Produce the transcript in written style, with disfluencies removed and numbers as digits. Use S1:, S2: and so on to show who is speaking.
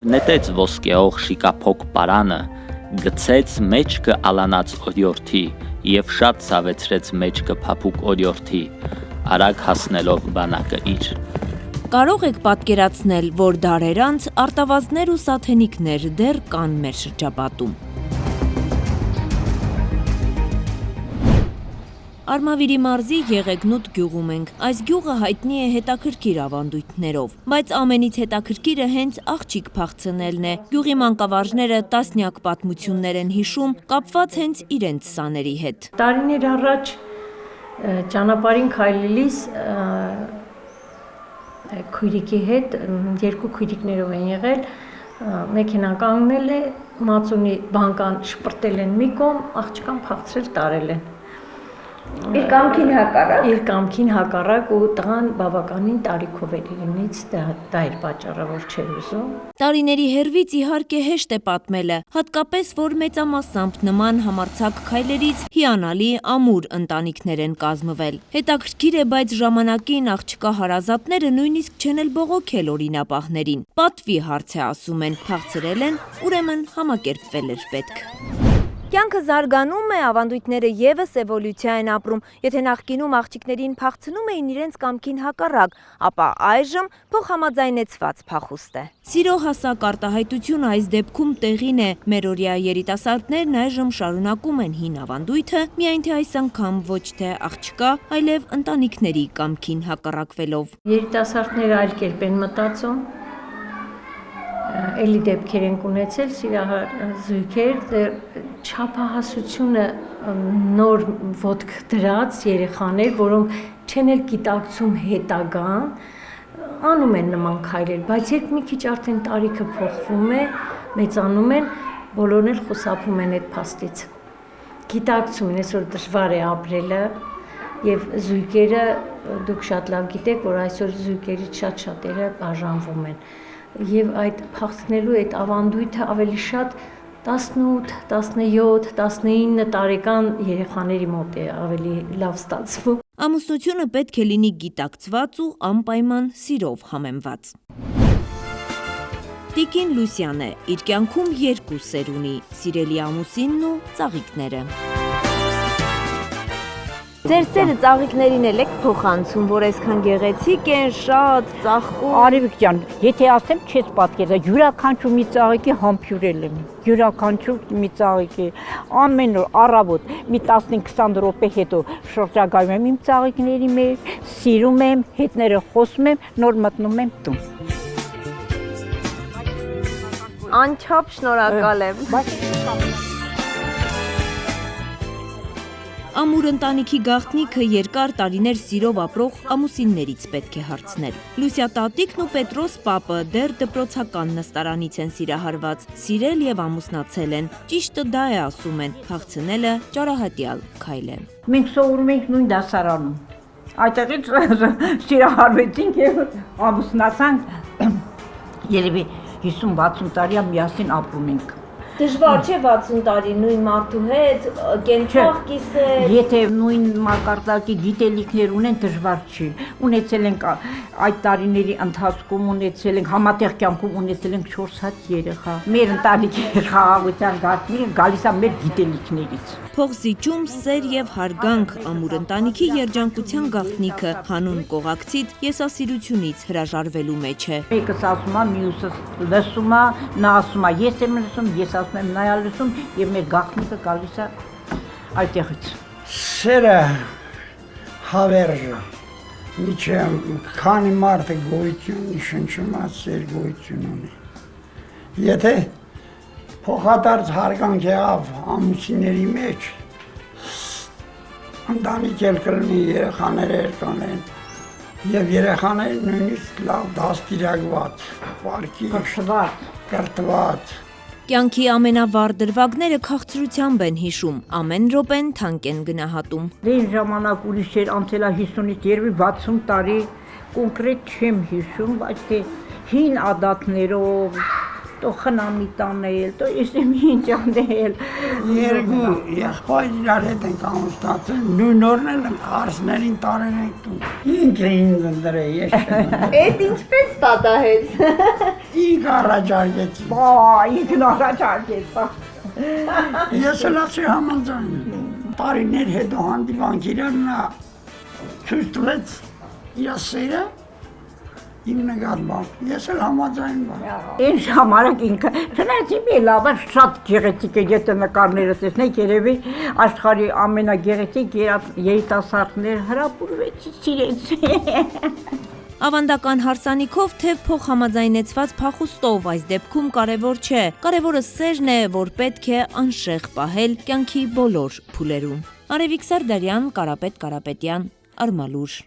S1: Նետեց ոսկեող շիկափոք պարանը, գցեց մեջքը ալանած օրիորդի և շատ ցավեցրեց մեջքը փափուկ օրիորդի, արագ հասնելով բանակը իր։
S2: Կարող եք պատկերացնել, որ դարեր անց արտավազդներ ու սաթենիկներ դեռ կան մեր շրջապատում։ Արմավիրի մարզի Եղեգնուտ գյուղում ենք։ Այս գյուղը հայտնի է հետաքրքիր ավանդույթներով, բայց ամենից հետաքրքիրը հենց աղջիկ փախցնելն է։ Գյուղի մանկավարժները տասնյակ պատմություններ են հիշում, կապված հենց իրենց սաների հետ։
S3: Տարիներ առաջ ճանապարհին քայլելիս քույրիկի հետ, երկու քույրիկներով են եղել, մեքենան կանգնել է, մածունի բանկան շպրտել են մի կողմ, աղջկան փախցրել տարել են։
S4: Իր կամքին հակառակ։
S3: Իր կամքին հակառակ ու տղան բավականին տարիքով էր իրենից, դա էր պատճառը, որ չէր ուզում։
S2: Տարիների հեռվից իհարկե հեշտ է պատմելը, հատկապես որ մեծամասամբ նման համարձակ քայլերից հիանալի ամուր ընտանիքներ են կազմվել։ Հետաքրքիր է, բայց ժամանակին աղջկա հարազատները նույնիսկ չեն էլ բողոքել օրինապահներին։ Պատվի հարց է ասում են, փախցրել են, ուրեմն համակերպվել էր պետք։ Կյանքը զարգանում է, ավանդույթները եւս էվոլյուցիա են ապրում։ Եթե նախկինում աղջիկներին փախցնում էին իրենց կամքին հակառակ, ապա այժմ փոխհամաձայնեցված փախուստ է։ Սիրո հասակ արտահայտությունը այս դեպքում տեղին է։ Մերօրյա երիտասարդներն այժմ շարունակում են հին ավանդույթը, միայն թե այս անգամ ոչ թե աղջկա, այլև ընտանիքների կամքին հակառակվելով։
S3: Երիտասարդները այլ կերպ են մտածում։ Էլի դեպքեր են ունեցել, սիրահար զույգեր, չափահասությունը նոր ոտք դրած երեխաներ, որոնք չեն էլ գիտակցում հետագան, անում են նման քայլեր, բայց երբ մի քիչ արդեն տարիքը փոխվում է, մեծանում են, բոլորն էլ խուսափում են այդ փաստից։ Գիտակցում են, այսօր դժվար է ապրելը, եւ զույգերը դուք շատ լավ գիտեք, որ այսօր զույգերից շատ-շատերը բաժանվում են։ Եվ այդ փախցնելու այդ ավանդույթը ավելի շատ 18, 17, 19 տարեկան երեխաների մոտ է ավելի լավ ստացվում։
S2: Ամուսնությունը պետք է լինի գիտակցված ու անպայման սիրով համեմված։ Տիկին Լուսյան է, իր կյանքում 2 սեր ունի՝ սիրելի ամուսինն ու ծաղիկները։ Ձեր սերը ծաղիկներին էլ եք փոխանցում, որ այսքան գեղեցիկ են, շատ ծաղկում։
S4: Արևիկ ջան, եթե ասեմ, չես պատկերացնի, յուրաքանչյուր մի ծաղիկի համբյուրել եմ։ Յուրաքանչյուր մի ծաղիկի ամեն օր առավոտ մի 15-20 րոպե հետո շրջագայում եմ իմ ծաղիկների մեջ, սիրում եմ, հետները խոսում եմ, նոր մտնում եմ տուն։
S2: Անչափ շնորհակալ եմ։ Ամուր ընտանիքի գաղտնիքը երկար տարիներ սիրով ապրող ամուսիններից պետք է հարցնել։ Լուսյա տատիկն ու Պետրոս պապը դեռ դպրոցական նստարանից են սիրահարված, սիրել եւ ամուսնացել են։ Ճիշտը դա է ասում են, փախցնելը ճարահատյալ քայլ է։
S4: Մենք սովորում ենք նույն դասարանում։ Այդտեղից սիրահարվեցինք եւ ամուսնացանք։ Երևի 50-60 տարի միասին ապրում ենք։
S2: Դժվար չէ 60 տարի նույն մարդու հետ կենցաղ կիսել։
S4: Եթե նույն մակարդակի գիտելիքներ ունեն, դժվար չի։ Ունեցել ենք այդ տարիների ընթացքում ունեցել ենք համատեղ կյանքում ունեցել ենք 4 հատ երեխա։ Մեր ընտանիքի խաղաղության գաղտնիքը գալիս է մեր գիտելիքներից։
S2: Փողզիջում սեր եւ հարգանք ամուր ընտանիքի երջանկության գաղտնիքը հանուն կողակցից եսասիրությունից հրաժարվելու մեջ է։
S4: Մեկս ասում է, մյուսը լսում է, նա ասում է, ես եմ լսում, ես ասում եմ, նա է լսում եւ մեր գաղտնիքը գալիս է այդտեղից։
S5: Սերը հավերժը միջև քանի մարդը գոյություն շնչումած սեր գոյություն ունի։ Եթե փոխադարձ հարգանք եղավ ամուսինների մեջ, ընտանիք էլ կլինի, երեխաներ էլ կլինեն, եւ երեխաները նույնիսկ լավ դաստիարակված, վարքի կրթված։
S2: Կյանքի ամենավառ դրվագները քաղցրությամբ են հիշում, ամեն րոպեն թանկ են գնահատում։
S4: Դեն ժամանակ ուրիշ էր անցել 50-ից երևի 60 տարի կոնկրետ չեմ հիշում, բայց թե հին ադատներով տո խնամիտ անել, տո իսեմ ինչ անել։
S5: Երկու եղբայր իրար հետ ենք ամուսնացել, նույն օրն էլ հարսներին տարել ենք տուն։ Ինքը ինձ դրե, ես չեմ։
S2: Էդ ինչպես պատահեց։
S5: Ինք առաջարկեց։
S4: Բա, ինքն առաջարկեց, բա։
S5: Ես էլ ասի համաձայն։ Տարիներ հետո հանդիպանք իրար նա ցույց տվեց իր սերը իմ նկատմամբ։ Ես էլ համաձայն բան։
S4: Ինչ համարակ ինքը, չնայած իմ լավը շատ գեղեցիկ է, եթե նկարները տեսնեք, երևի աշխարհի ամենագեղեցիկ երիտասարդներ հրապուրվեցի, սիրեցի։
S2: Ավանդական հարսանիքով թեև փոխհամաձայնեցված փախուստով այս դեպքում կարևոր չէ, կարևորը սերն է, որ պետք է անշեղ պահել կյանքի բոլոր փուլերում։ Արևիկ Սարդարյան, Կարապետ Կարապետյան, Արմալուր։